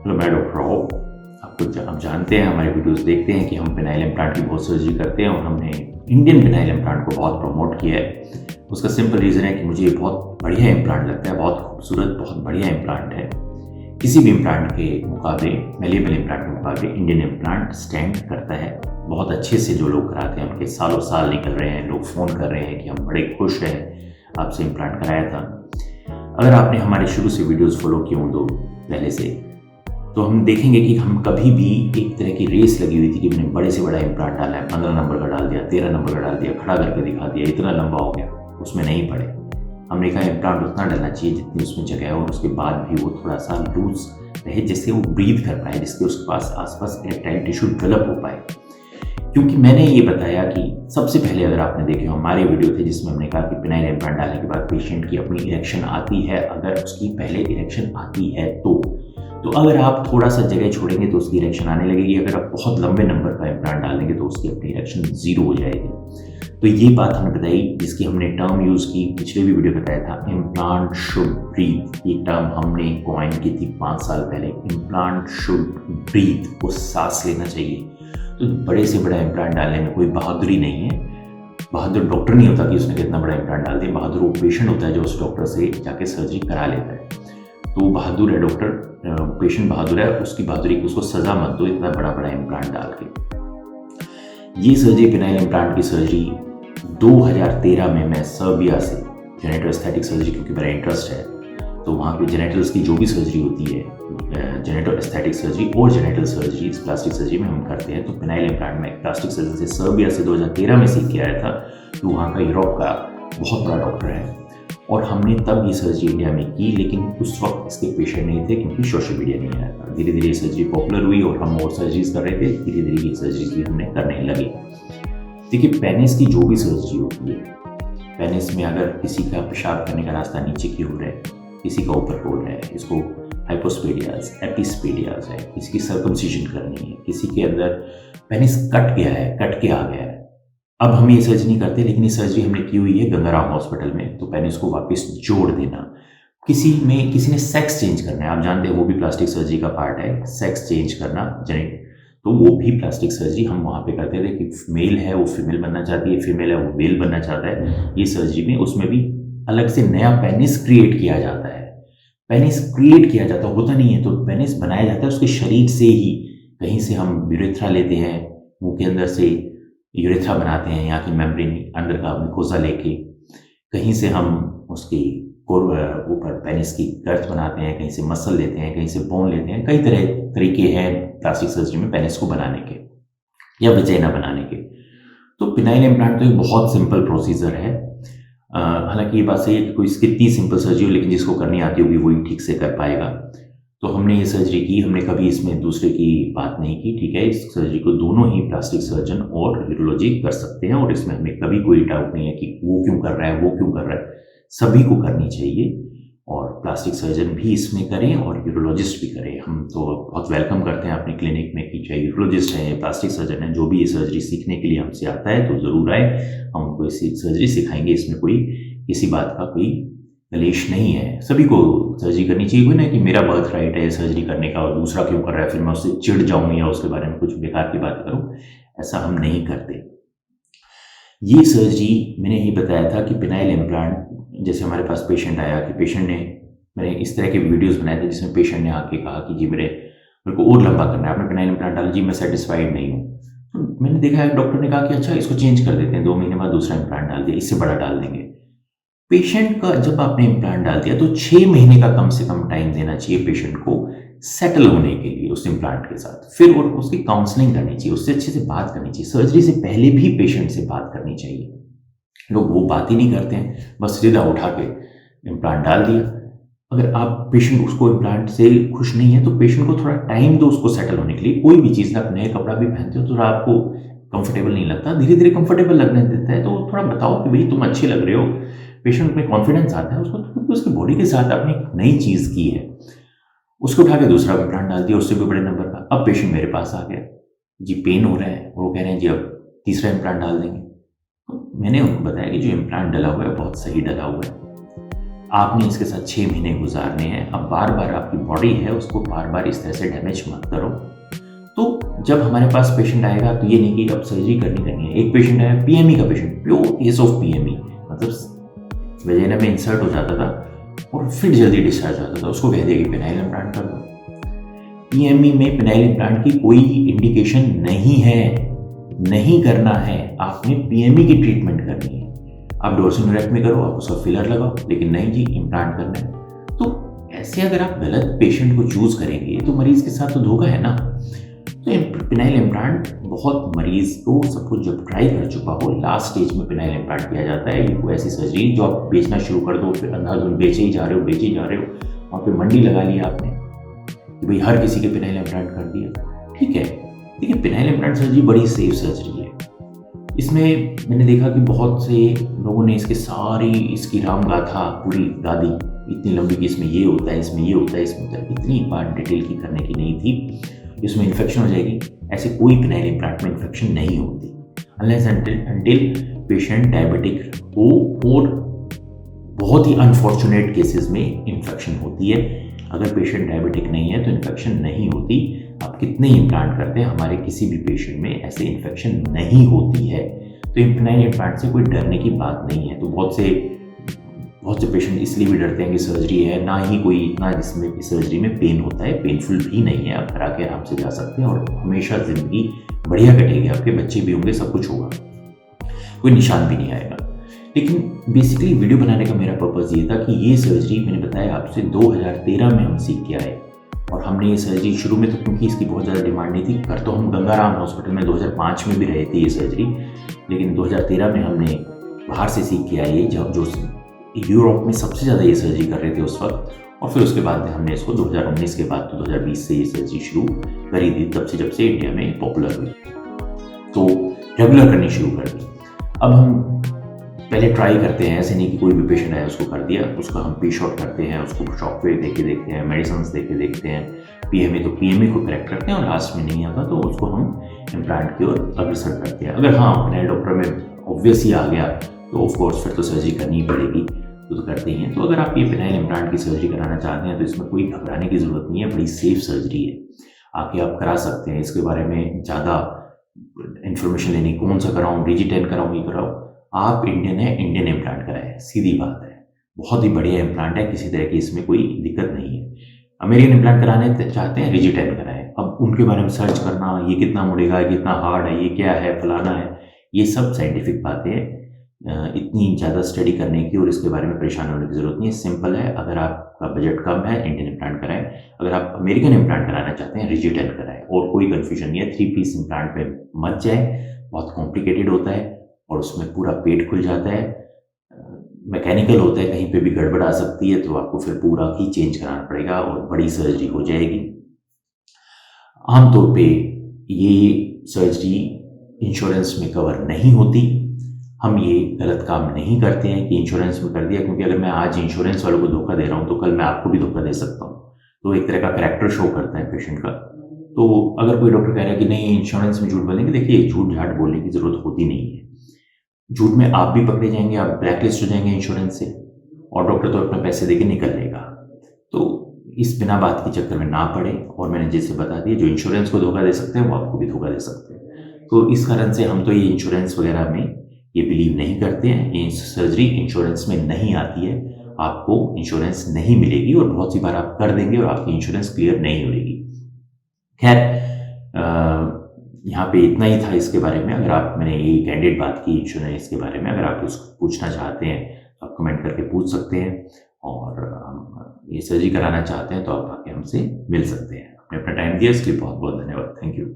Hello, मैं doctor Rao. आप जानते हैं, हमारे वीडियोस देखते हैं कि हम पेनाइल इम्प्लांट की बहुत सर्जरी करते हैं और हमने इंडियन पेनाइल इम्प्लांट को बहुत प्रमोट किया है। उसका सिंपल रीज़न है कि मुझे ये बहुत बढ़िया इम्प्लांट लगता है, बहुत खूबसूरत, बहुत बढ़िया इम्प्लांट है। किसी भी इम्प्लांट के मुकाबले, मैलिएबल इम्प्लांट के मुकाबले इंडियन इम्प्लांट स्टैंड करता है बहुत अच्छे से। जो लोग कराते हैं उनके सालों साल निकल रहे हैं, लोग फ़ोन कर रहे हैं कि हम बड़े खुश हैं, आपसे इम्प्लांट कराया था। अगर आपने हमारे शुरू से वीडियोस फॉलो किए हों तो पहले से, तो हम देखेंगे कि हम कभी भी एक तरह की रेस लगी हुई थी कि मैंने बड़े से बड़ा इम्प्लांट डाला है, 15 नंबर का डाल दिया, 13 नंबर का डाल दिया, खड़ा करके दिखा दिया, इतना लंबा हो गया, उसमें नहीं पड़े। हमने कहा इम्प्लांट उतना डालना चाहिए जितनी उसमें जगह है और उसके बाद भी वो थोड़ा सा लूज रहे, जिससे वो ब्रीथ कर पाए, जिसके उसके पास आसपास इरेक्टाइल टिश्यू डेवलप हो पाए। क्योंकि मैंने ये बताया कि सबसे पहले, अगर आपने देखे हमारे वीडियो थे जिसमें हमने कहा कि पेनाइल इम्प्लांट डालने के बाद पेशेंट की अपनी इरेक्शन आती है, अगर उसकी पहले इरेक्शन आती है तो अगर आप थोड़ा सा जगह छोड़ेंगे तो उसकी इरेक्शन आने लगेगी। अगर आप बहुत लंबे नंबर का इम्प्लांट डाल देंगे तो उसकी अपनी इरेक्शन जीरो हो जाएगी। तो ये बात हमने बताई, जिसकी हमने टर्म यूज़ की, पिछले भी वीडियो बताया था, इम्प्लांट शुड ब्रीथ। ये टर्म हमने कॉइन की थी 5 साल पहले। इम्प्लांट शुड ब्रीथ, वो सांस लेना चाहिए। तो बड़े से बड़ा इम्प्लांट डालने में कोई बहादुरी नहीं है। बहादुर डॉक्टर नहीं होता कि उसने कितना बड़ा इम्प्लांट डाल दिया, बहादुर वो पेशेंट होता है जो उस डॉक्टर से जाके सर्जरी करा लेता है। तो बहादुर है डॉक्टर, पेशेंट बहादुर है, उसकी बहादुरी की उसको सजा मत दो इतना बड़ा बड़ा इम्प्लांट डाल के। ये सर्जरी, पेनाइल इम्प्लांट की सर्जरी 2013 में मैं सर्बिया से, जेनेटल एस्थेटिक सर्जरी क्योंकि मेरा इंटरेस्ट है, तो वहाँ पे जेनेटल्स की जो भी सर्जरी होती है, जेनेटल एस्थेटिक सर्जरी और जेनेटल सर्जरी, प्लास्टिक सर्जरी में हम करते हैं। तो पेनाइल इम्प्लांट में प्लास्टिक सर्जन से सर्बिया से 2013 में सीख के आया था। तो वहाँ का यूरोप का बहुत बड़ा डॉक्टर है और हमने तब ये सर्जरी इंडिया में की, लेकिन उस वक्त इसके पेशेंट नहीं थे क्योंकि सोशल मीडिया नहीं आया था। धीरे धीरे ये सर्जरी पॉपुलर हुई और हम और सर्जरीज कर रहे थे, धीरे धीरे ये सर्जरीज भी हमने करने लगे। देखिए, पेनिस की जो भी सर्जरी होती है, पेनिस में अगर किसी का पेशाब करने का रास्ता नीचे की ओर है, किसी का ऊपर हो रहा है, इसको हाइपोस्पेडियाज, एपिस्पेडियाज है, किसी की सर्कमसिजन करनी है, किसी के अंदर पेनिस कट गया है, कट के आ गया है। अब हम ये सर्जरी नहीं करते, लेकिन ये सर्जरी हमने की हुई है गंगाराम हॉस्पिटल में। तो पेनिस को वापस जोड़ देना, किसी ने सेक्स चेंज करना है, आप जानते हैं वो भी प्लास्टिक सर्जरी का पार्ट है, सेक्स चेंज करना जेनेट, तो वो भी प्लास्टिक सर्जरी हम वहाँ पे करते थे कि मेल है वो फीमेल बनना चाहती है, फीमेल है वो मेल बनना चाहता है। ये सर्जरी में उसमें भी अलग से नया पेनिस क्रिएट किया जाता है। पेनिस क्रिएट किया जाता होता नहीं है, तो पेनिस बनाया जाता है उसके शरीर से ही। कहीं से हम यूरेथ्रा लेते हैं, मुंह के अंदर से यूरेथ्रा बनाते हैं, यहाँ की मेम्ब्रेन अंदर का म्यूकोसा लेके, कहीं से हम उसकी ऊपर पेनिस की गर्थ बनाते हैं, कहीं से मसल लेते हैं, कहीं से बोन लेते हैं। कई तरीके हैं प्लास्टिक सर्जरी में पेनिस को बनाने के या वजाइना बनाने के। तो पेनाइल इम्प्लांट तो एक बहुत सिंपल प्रोसीजर है। हालांकि ये बात सही है कि कोई कितनी सिंपल सर्जरी हो, लेकिन जिसको करनी आती होगी वही ठीक से कर पाएगा। तो हमने ये सर्जरी की, हमने कभी इसमें दूसरे की बात नहीं की, ठीक है। इस सर्जरी को दोनों ही प्लास्टिक सर्जन और यूरोलॉजी कर सकते हैं और इसमें हमें कभी कोई डाउट नहीं है कि वो क्यों कर रहा है, वो क्यों कर रहा है। सभी को करनी चाहिए और प्लास्टिक सर्जन भी इसमें करें और यूरोलॉजिस्ट भी करें। हम तो बहुत वेलकम करते हैं अपने क्लिनिक में कि चाहे यूरोलॉजिस्ट है या प्लास्टिक सर्जन है, जो भी ये सर्जरी सीखने के लिए हमसे आता है तो ज़रूर आए, हम उनको इसी सर्जरी सिखाएंगे। इसमें कोई किसी बात का कोई कलेश नहीं है, सभी को सर्जरी करनी चाहिए। कोई ना कि मेरा बर्थ राइट है सर्जरी करने का और दूसरा क्यों कर रहा है, फिर मैं उससे चिढ़ जाऊँ या उसके बारे में कुछ बेकार की बात करूँ, ऐसा हम नहीं करते। ये सर्जरी मैंने ही बताया था कि पेनाइल इम्प्लांट, जैसे हमारे पास पेशेंट आया कि पेशेंट ने, मैंने इस तरह के वीडियोस बनाए थे जिसमें पेशेंट ने आके कहा कि जी मेरे को और लंबा करना है, आपने पेनाइल इम्प्लांट डाला, जी मैं सेटिस्फाइड नहीं हूँ। तो मैंने देखा है, डॉक्टर ने कहा कि अच्छा इसको चेंज कर देते हैं, 2 महीने बाद दूसरा इम्प्लांट डाल दिया, इससे बड़ा डाल देंगे। पेशेंट का जब आपने इम्प्लांट डाल दिया तो 6 महीने का कम से कम टाइम देना चाहिए पेशेंट को सेटल होने के लिए उस इम्प्लांट के साथ। फिर और उसकी काउंसलिंग करनी चाहिए, उससे अच्छे से बात करनी चाहिए, सर्जरी से पहले भी पेशेंट से बात करनी चाहिए। लोग वो बात ही नहीं करते हैं, बस सीधा उठा के इम्प्लांट डाल दिया। अगर आप पेशेंट उसको इम्प्लांट से खुश नहीं है तो पेशेंट को थोड़ा टाइम दो उसको सेटल होने के लिए। कोई भी चीज़, आप नए कपड़ा भी पहनते हो तो थोड़ा आपको कंफर्टेबल नहीं लगता, धीरे धीरे कंफर्टेबल लगने देता है, तो थोड़ा बताओ कि भाई तुम अच्छे लग रहे हो। पेशेंट में कॉन्फिडेंस आता है उसको, क्योंकि उसकी बॉडी के साथ आपने एक नई चीज़ की है। उसको उठा के दूसरा इम्प्लांट डाल दिया उससे भी बड़े नंबर का। अब पेशेंट मेरे पास आ गया, जी पेन हो रहा है, और वो कह रहे हैं जी अब तीसरा इम्प्लांट डाल देंगे। तो मैंने उनको बताया कि जो इम्प्लांट डला हुआ है बहुत सही डला हुआ है, आपने इसके साथ 6 महीने गुजारने हैं। अब बार बार आपकी बॉडी है उसको बार बार इस तरह से डैमेज मत करो। तो जब हमारे पास पेशेंट आएगा तो ये नहीं कि अब सर्जरी करनी है। एक पेशेंट आया पीएमई का patient, pure case of PME, मतलब वेजाइना में इंसर्ट हो जाता था और फिर जल्दी डिस्चार्ज हो जाता था, उसको कह दिया कि पेनाइल इम्प्लांट कर दो। पीएमई में पेनाइल इम्प्लांट की कोई इंडिकेशन नहीं है, नहीं करना है। आपने पीएमई की ट्रीटमेंट करनी है। आप डोर्सिनोरेक्टमी करो, आप उसका फिलर लगाओ, लेकिन नहीं जी इम्प्लांट करना है। तो ऐसे अगर आप गलत पेशेंट को चूज करेंगे तो मरीज के साथ तो धोखा है ना। तो पेनाइल इम्प्लांट बहुत मरीज को सब कुछ जब ट्राई कर चुका हो, लास्ट स्टेज में पेनाइल इम्प्लांट किया जाता है। ये कोई ऐसी सर्जरी जो आप बेचना शुरू कर दो, फिर अंधाधुंध बेचे ही जा रहे हो, वहाँ पे मंडी लगा लिया आपने कि भाई हर किसी के पेनाइल इम्प्लांट कर दिया। ठीक है, देखिए पेनाइल इम्प्लांट सर्जरी बड़ी सेफ सर्जरी है। इसमें मैंने देखा कि बहुत से लोगों ने इसकी राम गाथा पूरी गा दी, इतनी लंबी कि इसमें ये होता है, इसमें ये होता है, इसमें होता है। इतनी बात डिटेल की करने की नहीं थी। इसमें इन्फेक्शन हो जाएगी, ऐसे कोई पेनाइल इम्प्लांट में इन्फेक्शन नहीं होती अनलेस अंटिल पेशेंट डायबिटिक हो, और बहुत ही अनफॉर्चुनेट केसेस में इन्फेक्शन होती है। अगर पेशेंट डायबिटिक नहीं है तो इन्फेक्शन नहीं होती। आप कितने इम्प्लांट करते हैं, हमारे किसी भी पेशेंट में ऐसे इन्फेक्शन नहीं होती है। तो पेनाइल इम्प्लांट से कोई डरने की बात नहीं है। तो बहुत से पेशेंट इसलिए भी डरते हैं कि सर्जरी है, ना ही कोई इतना जिसमें सर्जरी में पेन होता है, पेनफुल भी नहीं है। आप करा के आराम से जा सकते हैं और हमेशा ज़िंदगी बढ़िया कटेगी, आपके बच्चे भी होंगे, सब कुछ होगा, कोई निशान भी नहीं आएगा। लेकिन बेसिकली वीडियो बनाने का मेरा पर्पज़ ये था कि ये सर्जरी मैंने बताया आपसे 2013 में हम सीख के आए, और हमने ये सर्जरी शुरू में तो क्योंकि इसकी बहुत ज़्यादा डिमांड नहीं थी, कर तो हम गंगाराम हॉस्पिटल में 2005 में भी रहे थे ये सर्जरी, लेकिन 2013 में हमने बाहर से सीख के आए, जो यूरोप में सबसे ज़्यादा ये सर्जरी कर रहे थे उस वक्त। और फिर उसके बाद हमने इसको 2019 के बाद तो 2020 से ये सर्जरी शुरू करी थी, तब से जब से इंडिया में पॉपुलर हुई तो रेगुलर करनी शुरू कर दी। अब हम पहले ट्राई करते हैं, ऐसे नहीं कि कोई भी पेशेंट आया उसको कर दिया, उसका हम पी शॉट करते हैं, उसको शॉक वेव देके देखते हैं, मेडिसिन देके देखते हैं, पीएमए तो पीएमए को करेक्ट करते हैं, और लास्ट में नहीं आता तो उसको हम इम्प्लांट की ओर अग्रसर करते हैं। अगर हाँ पेनाइल डॉक्टर में ऑब्वियस ही आ गया तो ऑफ कोर्स फिर तो सर्जरी करनी ही पड़ेगी, तो करते ही हैं। तो अगर आप ये पेनाइल इम्प्लांट की सर्जरी कराना चाहते हैं तो इसमें कोई घबराने की ज़रूरत नहीं है, बड़ी सेफ सर्जरी है, आके आप करा सकते हैं। इसके बारे में ज़्यादा इन्फॉर्मेशन लेनी, कौन सा कराऊँ, रिजिटेन कराऊँ, ये कराऊँ, आप इंडियन है, इंडियन इम्प्लांट कराए, सीधी बात है। बहुत ही बढ़िया इम्प्लांट है, किसी तरह की इसमें कोई दिक्कत नहीं है। अमेरिकन इम्प्लांट कराने चाहते हैं, रिजिटेन कराएं। अब उनके बारे में सर्च करना, ये कितना मुड़ेगा, कितना हार्ड है, ये क्या है, फलाना है, ये सब साइंटिफिक बातें हैं। इतनी ज़्यादा स्टडी करने की और इसके बारे में परेशान होने की ज़रूरत नहीं है। सिंपल है, अगर आपका बजट कम है इंडियन इम्प्लांट कराएं, अगर आप अमेरिकन इम्प्लांट कराना चाहते हैं रिजिटेन कराएं, और कोई कन्फ्यूजन नहीं है। 3 पीस इम्प्लांट पे मत जाए, बहुत कॉम्प्लिकेटेड होता है और उसमें पूरा पेट खुल जाता है, मैकेनिकल होता है, कहीं पे भी गड़बड़ आ सकती है तो आपको फिर पूरा ही चेंज कराना पड़ेगा और बड़ी सर्जरी हो जाएगी। आमतौर पे ये सर्जरी इंश्योरेंस में कवर नहीं होती। हम ये गलत काम नहीं करते हैं कि इंश्योरेंस में कर दिया, क्योंकि अगर मैं आज इंश्योरेंस वालों को धोखा दे रहा हूँ तो कल मैं आपको भी धोखा दे सकता हूँ। तो एक तरह का करैक्टर शो करता है पेशेंट का। तो अगर कोई डॉक्टर कह रहा है कि नहीं इंश्योरेंस में झूठ बोलेंगे, देखिए झूठ झाट बोलने की ज़रूरत होती नहीं है। झूठ में आप भी पकड़े जाएंगे, आप ब्लैकलिस्ट हो जाएंगे इंश्योरेंस से, और डॉक्टर तो अपने पैसे देके निकल लेगा। तो इस बिना बात के चक्कर में ना पड़े, और मैंने जैसे बता दिया, जो इंश्योरेंस को धोखा दे सकते हैं वो आपको भी धोखा दे सकते हैं। तो इस कारण से हम तो ये इंश्योरेंस वगैरह में ये बिलीव नहीं करते हैं। ये सर्जरी इंश्योरेंस में नहीं आती है, आपको इंश्योरेंस नहीं मिलेगी, और बहुत सी बार आप कर देंगे और आपकी इंश्योरेंस क्लियर नहीं होगी। खैर यहाँ पे इतना ही था इसके बारे में। अगर आप, मैंने ये कैंडिडेट बात की इंश्योरेंस के बारे में, अगर आप उसको पूछना चाहते हैं तो आप कमेंट करके पूछ सकते हैं, और ये सर्जरी कराना चाहते हैं तो आप आके हमसे मिल सकते हैं। आपने अपना टाइम दिया इसके लिए बहुत बहुत धन्यवाद। Thank you.